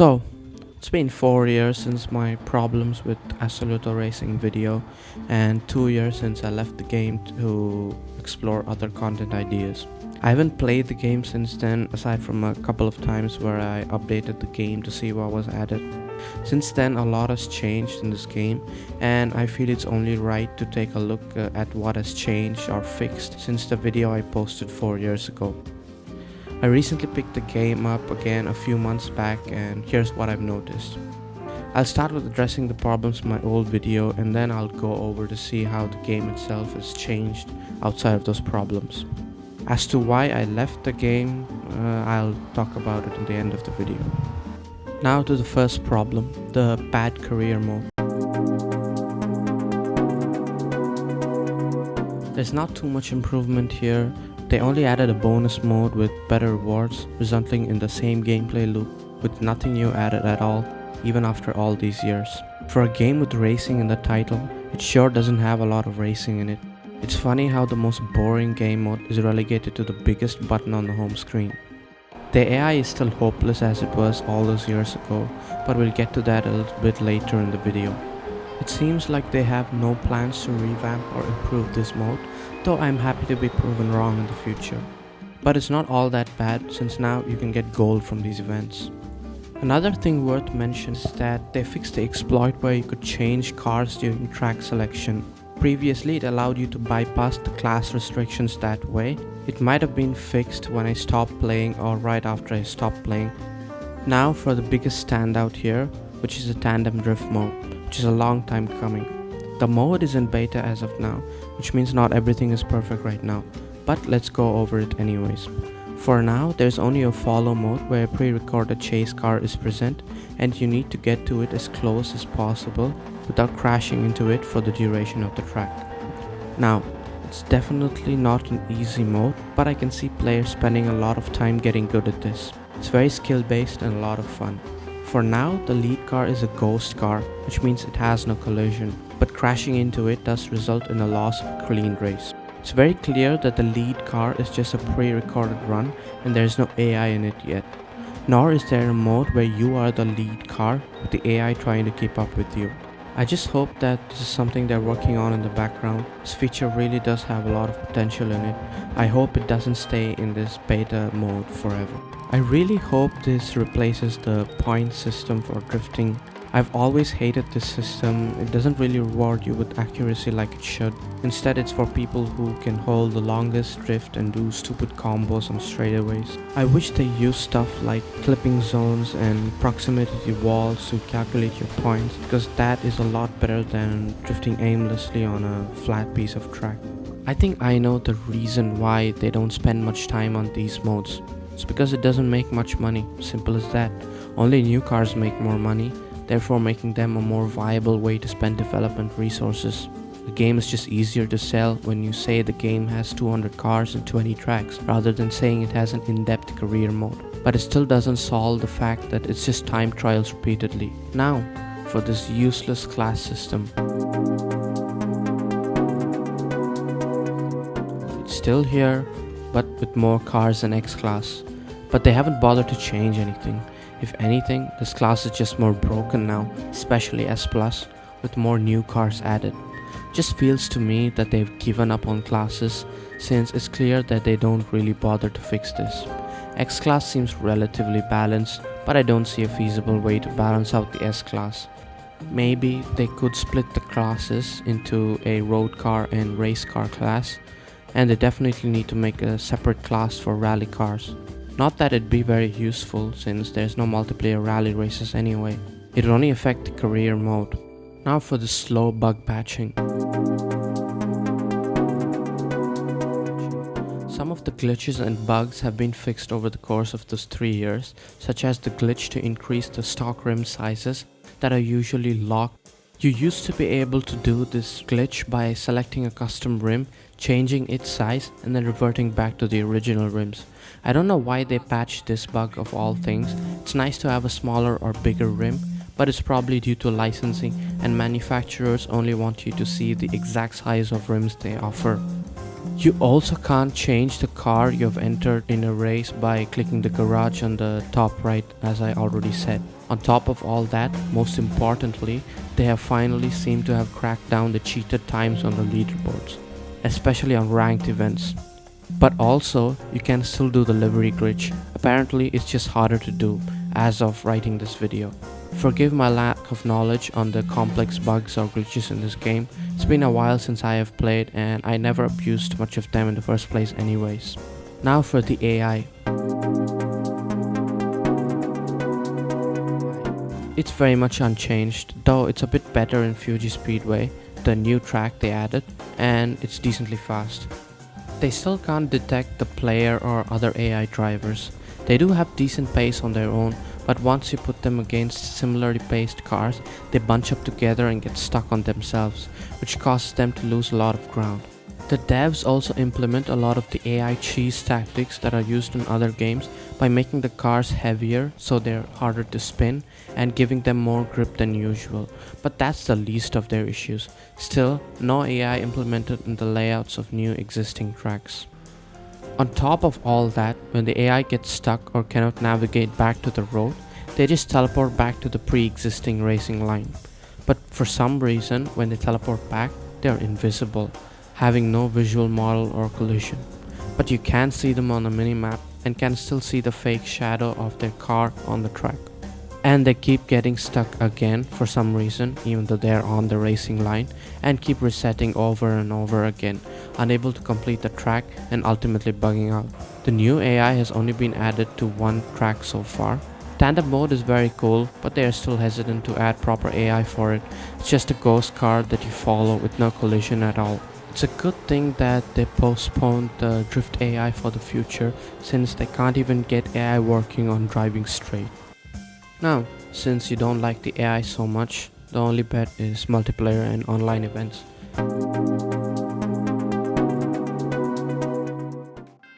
So, it's been 4 years since my problems with Assoluto Racing video and 2 years since I left the game to explore other content ideas. I haven't played the game since then, aside from a couple of times where I updated the game to see what was added. Since then, a lot has changed in this game, and I feel it's only right to take a look at what has changed or fixed since the video I posted 4 years ago. I recently picked the game up again a few months back, and here's what I've noticed. I'll start with addressing the problems from my old video, and then I'll go over to see how the game itself has changed outside of those problems. As to why I left the game, I'll talk about it in the end of the video. Now to the first problem, the bad career mode. There's not too much improvement here. They only added a bonus mode with better rewards, resulting in the same gameplay loop with nothing new added at all, even after all these years. For a game with racing in the title, it sure doesn't have a lot of racing in it. It's funny how the most boring game mode is relegated to the biggest button on the home screen. The AI is still hopeless as it was all those years ago, but we'll get to that a little bit later in the video. It seems like they have no plans to revamp or improve this mode, though I'm happy to be proven wrong in the future. But it's not all that bad, since now you can get gold from these events. Another thing worth mentioning is that they fixed the exploit where you could change cars during track selection. Previously, it allowed you to bypass the class restrictions that way. It might have been fixed when I stopped playing or right after I stopped playing. Now for the biggest standout here, which is the Tandem drift mode, which is a long time coming. The mode is in beta as of now, which means not everything is perfect right now, but let's go over it anyways. For now, there's only a follow mode where a pre-recorded chase car is present, and you need to get to it as close as possible without crashing into it for the duration of the track. Now, it's definitely not an easy mode, but I can see players spending a lot of time getting good at this. It's very skill based and a lot of fun. For now, the lead car is a ghost car, which means it has no collision, but crashing into it does result in a loss of a clean race. It's very clear that the lead car is just a pre-recorded run and there is no AI in it yet. Nor is there a mode where you are the lead car with the AI trying to keep up with you. I just hope that this is something they're working on in the background. This feature really does have a lot of potential in it. I hope it doesn't stay in this beta mode forever. I really hope this replaces the point system for drifting. I've always hated this system. It doesn't really reward you with accuracy like it should. Instead, it's for people who can hold the longest drift and do stupid combos on straightaways. I wish they used stuff like clipping zones and proximity to walls to calculate your points, because that is a lot better than drifting aimlessly on a flat piece of track. I think I know the reason why they don't spend much time on these modes. It's because it doesn't make much money, simple as that. Only new cars make more money, therefore making them a more viable way to spend development resources. The game is just easier to sell when you say the game has 200 cars and 20 tracks, rather than saying it has an in-depth career mode. But it still doesn't solve the fact that it's just time trials repeatedly. Now, for this useless class system. It's still here, but with more cars than X-Class. But they haven't bothered to change anything. If anything, this class is just more broken now, especially S+, with more new cars added. Just feels to me that they've given up on classes, since it's clear that they don't really bother to fix this. X-Class seems relatively balanced, but I don't see a feasible way to balance out the S-Class. Maybe they could split the classes into a road car and race car class, and they definitely need to make a separate class for rally cars. Not that it'd be very useful, since there's no multiplayer rally races anyway. It would only affect the career mode. Now for the slow bug patching. Some of the glitches and bugs have been fixed over the course of those 3 years, such as the glitch to increase the stock rim sizes that are usually locked. You used to be able to do this glitch by selecting a custom rim, changing its size, and then reverting back to the original rims. I don't know why they patched this bug of all things. It's nice to have a smaller or bigger rim, but it's probably due to licensing, and manufacturers only want you to see the exact size of rims they offer. You also can't change the car you've entered in a race by clicking the garage on the top right, as I already said. On top of all that, most importantly, they have finally seemed to have cracked down the cheated times on the leaderboards, especially on ranked events. But also, you can still do the livery glitch. Apparently, it's just harder to do as of writing this video. Forgive my lack of knowledge on the complex bugs or glitches in this game. It's been a while since I have played and I never abused much of them in the first place anyways. Now for the AI. It's very much unchanged, though it's a bit better in Fuji Speedway, the new track they added, and it's decently fast. They still can't detect the player or other AI drivers. They do have decent pace on their own, but once you put them against similarly paced cars, they bunch up together and get stuck on themselves, which causes them to lose a lot of ground. The devs also implement a lot of the AI cheese tactics that are used in other games by making the cars heavier so they're harder to spin and giving them more grip than usual, but that's the least of their issues. Still, no AI implemented in the layouts of new existing tracks. On top of all that, when the AI gets stuck or cannot navigate back to the road, they just teleport back to the pre-existing racing line. But for some reason, when they teleport back, they are invisible, having no visual model or collision. But you can see them on the minimap and can still see the fake shadow of their car on the track. And they keep getting stuck again for some reason, even though they're on the racing line, and keep resetting over and over again, unable to complete the track and ultimately bugging out. The new AI has only been added to one track so far. Tandem mode is very cool, but they are still hesitant to add proper AI for it. It's just a ghost car that you follow with no collision at all. It's a good thing that they postponed the drift AI for the future, since they can't even get AI working on driving straight. Now, since you don't like the AI so much, the only bet is multiplayer and online events.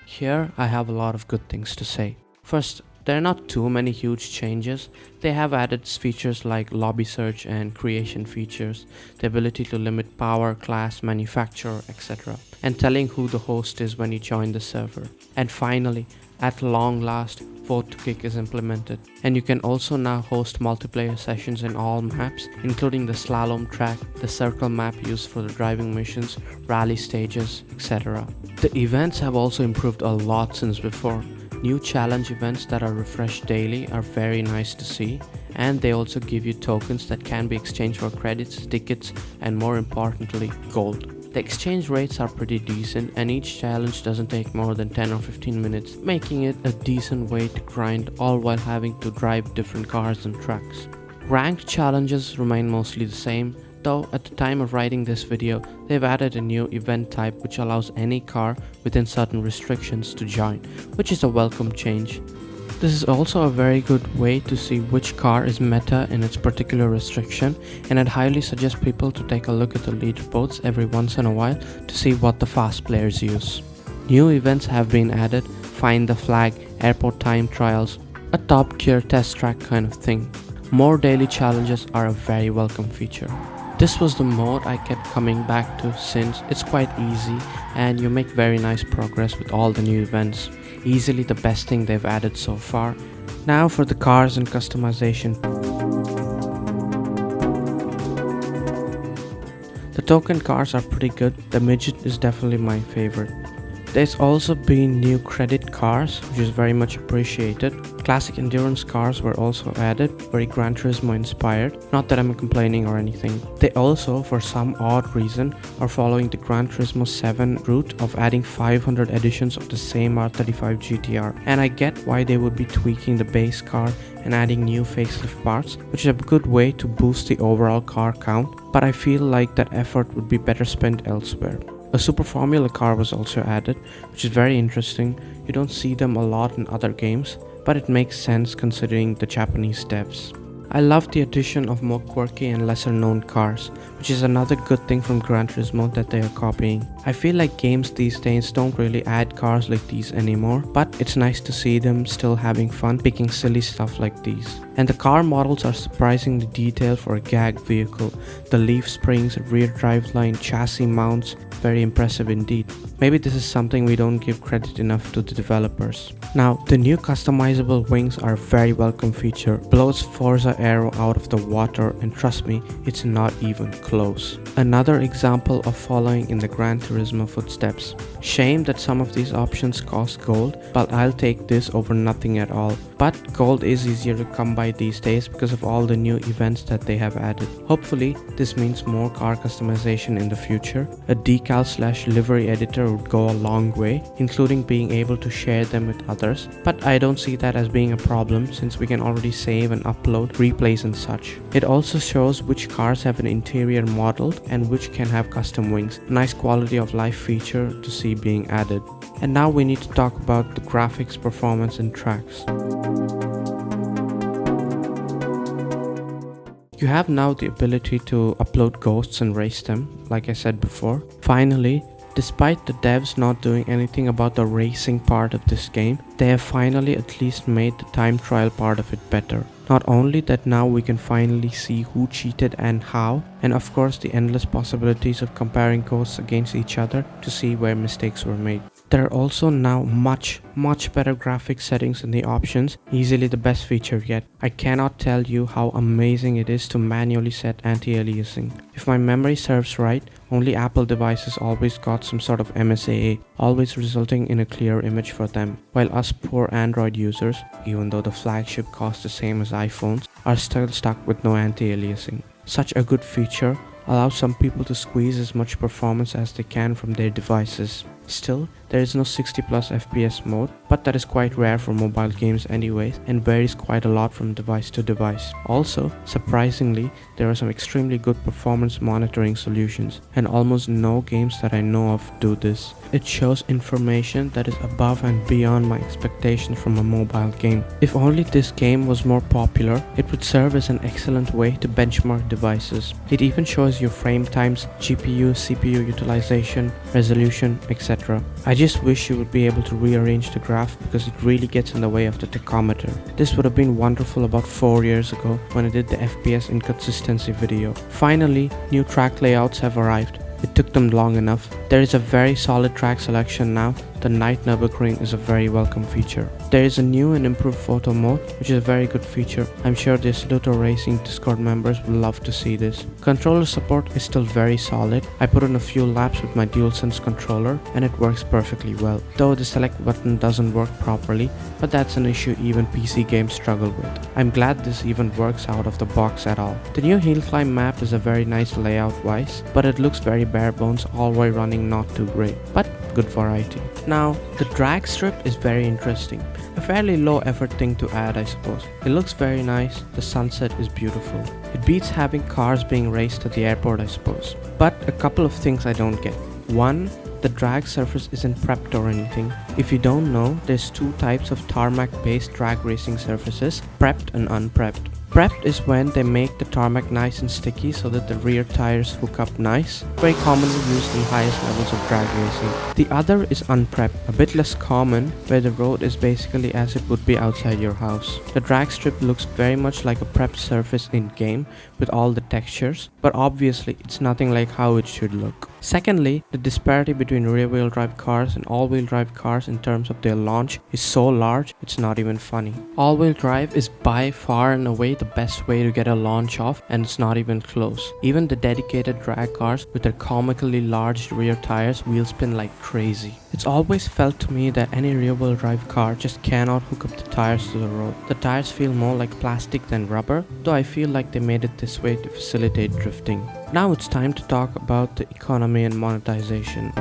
Here I have a lot of good things to say. First, there are not too many huge changes. They have added features like lobby search and creation features, the ability to limit power, class, manufacturer, etc., and telling who the host is when you join the server. And finally, at long last, vote to kick is implemented, and you can also now host multiplayer sessions in all maps, including the slalom track, the circle map used for the driving missions, rally stages, etc. The events have also improved a lot since before. New challenge events that are refreshed daily are very nice to see, and they also give you tokens that can be exchanged for credits, tickets, and more importantly, gold. The exchange rates are pretty decent, and each challenge doesn't take more than 10 or 15 minutes, making it a decent way to grind, all while having to drive different cars and trucks. Ranked challenges remain mostly the same, though at the time of writing this video, they've added a new event type which allows any car within certain restrictions to join, which is a welcome change. This is also a very good way to see which car is meta in its particular restriction, and I'd highly suggest people to take a look at the leaderboards every once in a while to see what the fast players use. New events have been added: find the flag, airport time trials, a top tier test track kind of thing. More daily challenges are a very welcome feature. This was the mode I kept coming back to since it's quite easy and you make very nice progress with all the new events. Easily the best thing they've added so far. Now for the cars and customization. The token cars are pretty good. The midget is definitely my favorite. There's also been new credit cars, which is very much appreciated. Classic endurance cars were also added, very Gran Turismo inspired. Not that I'm complaining or anything. They also, for some odd reason, are following the Gran Turismo 7 route of adding 500 editions of the same R35 GTR. And I get why they would be tweaking the base car and adding new facelift parts, which is a good way to boost the overall car count, but I feel like that effort would be better spent elsewhere. A Super Formula car was also added, which is very interesting. You don't see them a lot in other games, but it makes sense considering the Japanese devs. I love the addition of more quirky and lesser known cars, which is another good thing from Gran Turismo that they are copying. I feel like games these days don't really add cars like these anymore, but it's nice to see them still having fun picking silly stuff like these. And the car models are surprisingly detailed for a gag vehicle. The leaf springs, rear driveline, chassis mounts, very impressive indeed. Maybe this is something we don't give credit enough to the developers. Now, the new customizable wings are a very welcome feature. Blows Forza Aero out of the water, and trust me, it's not even close. Another example of following in the Gran Turismo footsteps. Shame that some of these options cost gold, but I'll take this over nothing at all. But gold is easier to come by these days because of all the new events that they have added. Hopefully, this means more car customization in the future. A decal/livery editor would go a long way, including being able to share them with others. But I don't see that as being a problem since we can already save and upload replays and such. It also shows which cars have an interior modeled and which can have custom wings. Nice quality of life feature to see being added. And now we need to talk about the graphics, performance and tracks. You have now the ability to upload ghosts and race them, like I said before. Finally, despite the devs not doing anything about the racing part of this game, they have finally at least made the time trial part of it better. Not only that, now we can finally see who cheated and how, and of course the endless possibilities of comparing ghosts against each other to see where mistakes were made. There are also now much better graphics settings in the options, easily the best feature yet. I cannot tell you how amazing it is to manually set anti-aliasing. If my memory serves right, only Apple devices always got some sort of MSAA, always resulting in a clear image for them, while us poor Android users, even though the flagship costs the same as iPhones, are still stuck with no anti-aliasing. Such a good feature allows some people to squeeze as much performance as they can from their devices. Still, there is no 60+ FPS mode, but that is quite rare for mobile games anyways and varies quite a lot from device to device. Also, surprisingly, there are some extremely good performance monitoring solutions, and almost no games that I know of do this. It shows information that is above and beyond my expectations from a mobile game. If only this game was more popular, it would serve as an excellent way to benchmark devices. It even shows your frame times, GPU, CPU utilization, resolution, etc. I just wish you would be able to rearrange the graph because it really gets in the way of the tachometer. This would have been wonderful about 4 years ago when I did the FPS inconsistency video. Finally, new track layouts have arrived. It took them long enough. There is a very solid track selection now. The night Nürburgring is a very welcome feature. There is a new and improved photo mode, which is a very good feature. I'm sure the Assoluto Racing Discord members will love to see this. Controller support is still very solid. I put in a few laps with my DualSense controller and it works perfectly well, though the select button doesn't work properly, but that's an issue even PC games struggle with. I'm glad this even works out of the box at all. The new hill climb map is a very nice layout wise, but it looks very bare bones all while running not too great, but good variety. Now, the drag strip is very interesting. A fairly low effort thing to add, I suppose. It looks very nice, the sunset is beautiful. It beats having cars being raced at the airport, I suppose. But a couple of things I don't get. One, the drag surface isn't prepped or anything. If you don't know, there's two types of tarmac-based drag racing surfaces, prepped and unprepped. Prepped is when they make the tarmac nice and sticky so that the rear tires hook up nice, very commonly used in highest levels of drag racing. The other is unprepped, a bit less common, where the road is basically as it would be outside your house. The drag strip looks very much like a prepped surface in-game with all the textures, but obviously it's nothing like how it should look. Secondly, the disparity between rear-wheel drive cars and all-wheel drive cars in terms of their launch is so large, it's not even funny. All-wheel drive is by far and away the best way to get a launch off, and it's not even close. Even the dedicated drag cars with their comically large rear tires wheel spin like crazy. It's always felt to me that any rear-wheel drive car just cannot hook up the tires to the road. The tires feel more like plastic than rubber, though I feel like they made it this way to facilitate drifting. Now it's time to talk about the economy and monetization.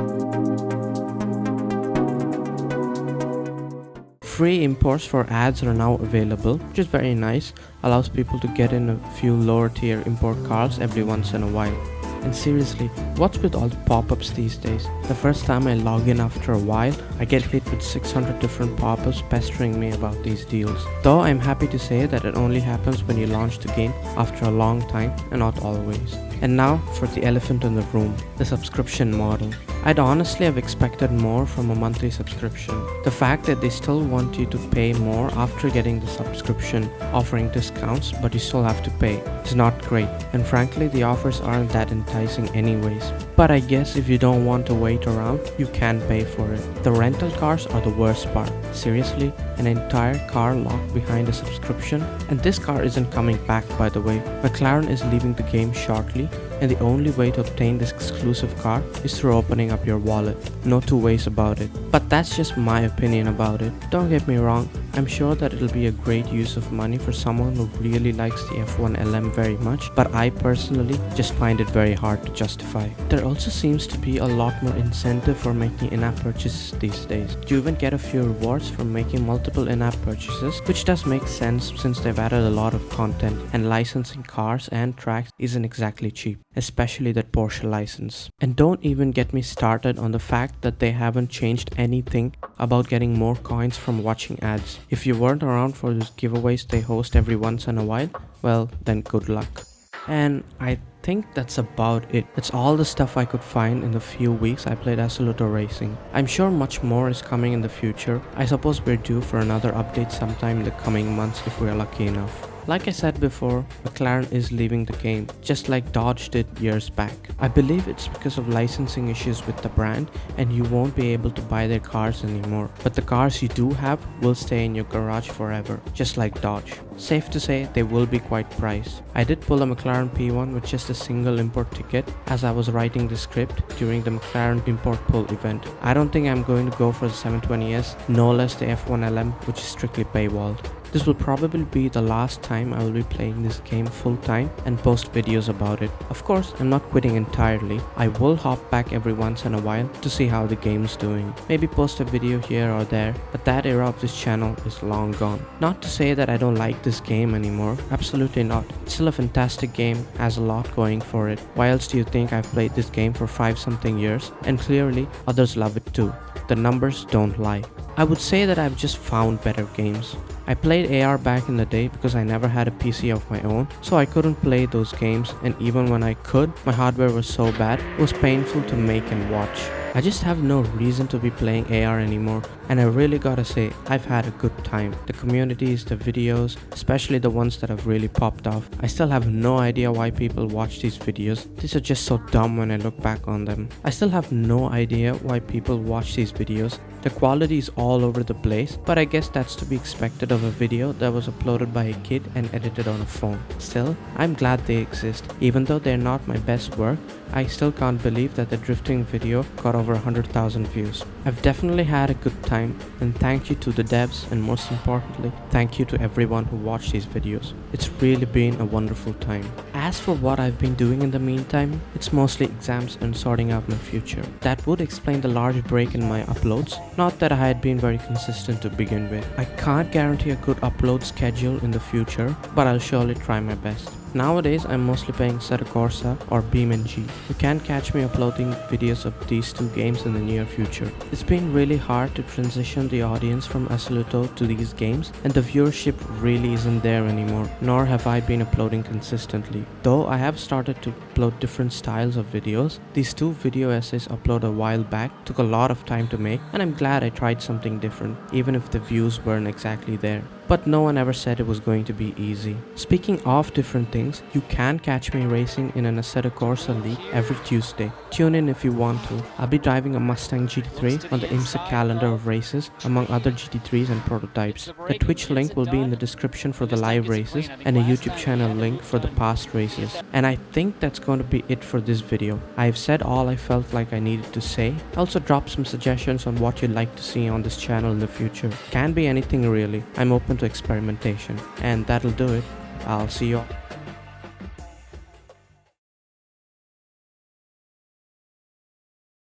Free imports for ads are now available, which is very nice, allows people to get in a few lower tier import cars every once in a while. And seriously, what's with all the pop-ups these days? The first time I log in after a while, I get hit with 600 different pop-ups pestering me about these deals. Though I'm happy to say that it only happens when you launch the game after a long time and not always. And now for the elephant in the room, the subscription model. I'd honestly have expected more from a monthly subscription. The fact that they still want you to pay more after getting the subscription, offering discounts, but you still have to pay, is not great, and frankly the offers aren't that enticing anyways. But I guess if you don't want to wait around, you can pay for it. The rental cars are the worst part. Seriously, an entire car locked behind a subscription? And this car isn't coming back, by the way. McLaren is leaving the game shortly, and the only way to obtain this exclusive car is through opening up your wallet. No two ways about it. But that's just my opinion about it. Don't get me wrong, I'm sure that it'll be a great use of money for someone who really likes the F1 LM very much, but I personally just find it very hard to justify. There also seems to be a lot more incentive for making in-app purchases these days. You even get a few rewards for making multiple in-app purchases, which does make sense since they've added a lot of content, and licensing cars and tracks isn't exactly cheap, especially that Porsche license. And don't even get me started on the fact that they haven't changed anything about getting more coins from watching ads. If you weren't around for those giveaways they host every once in a while, well then good luck. And I think that's about it. That's all the stuff I could find in the few weeks I played Assoluto Racing. I'm sure much more is coming in the future. I suppose we're due for another update sometime in the coming months if we're lucky enough. Like I said before, McLaren is leaving the game, just like Dodge did years back. I believe it's because of licensing issues with the brand and you won't be able to buy their cars anymore. But the cars you do have will stay in your garage forever, just like Dodge. Safe to say they will be quite priced. I did pull a McLaren P1 with just a single import ticket as I was writing the script during the McLaren import pull event. I don't think I'm going to go for the 720S, no less the F1 LM, which is strictly paywalled. This will probably be the last time I will be playing this game full time and post videos about it. Of course, I'm not quitting entirely. I will hop back every once in a while to see how the game's doing. Maybe post a video here or there, but that era of this channel is long gone. Not to say that I don't like this game anymore, absolutely not. It's still a fantastic game, has a lot going for it. Why else do you think I've played this game for 5-something years? And clearly, others love it too. The numbers don't lie. I would say that I've just found better games. I played AR back in the day because I never had a PC of my own, so I couldn't play those games, and even when I could, my hardware was so bad, it was painful to make and watch. I just have no reason to be playing AR anymore, and I really gotta say, I've had a good time. The communities, the videos, especially the ones that have really popped off. I still have no idea why people watch these videos. These are just so dumb when I look back on them. I still have no idea why people watch these videos. The quality is all over the place, but I guess that's to be expected of a video that was uploaded by a kid and edited on a phone. Still, I'm glad they exist. Even though they're not my best work, I still can't believe that the drifting video got over 100,000 views. I've definitely had a good time, and thank you to the devs, and most importantly, thank you to everyone who watched these videos. It's really been a wonderful time. As for what I've been doing in the meantime, it's mostly exams and sorting out my future. That would explain the large break in my uploads. Not that I had been very consistent to begin with. I can't guarantee a good upload schedule in the future, but I'll surely try my best. Nowadays, I'm mostly playing Assetto Corsa or BeamNG. You can catch me uploading videos of these two games in the near future. It's been really hard to transition the audience from Assoluto to these games, and the viewership really isn't there anymore, nor have I been uploading consistently. Though I have started to upload different styles of videos, these two video essays uploaded a while back took a lot of time to make, and I'm glad I tried something different, even if the views weren't exactly there. But no one ever said it was going to be easy. Speaking of different things, you can catch me racing in an Assetto Corsa league every Tuesday. Tune in if you want to. I'll be driving a Mustang GT3 on the IMSA calendar of races, among other GT3s and prototypes. The Twitch link will be in the description for the live races, and a YouTube channel link for the past races. And I think that's going to be it for this video. I've said all I felt like I needed to say. Also drop some suggestions on what you'd like to see on this channel in the future. Can be anything really. I'm open to experimentation. And that'll do it. I'll see you all.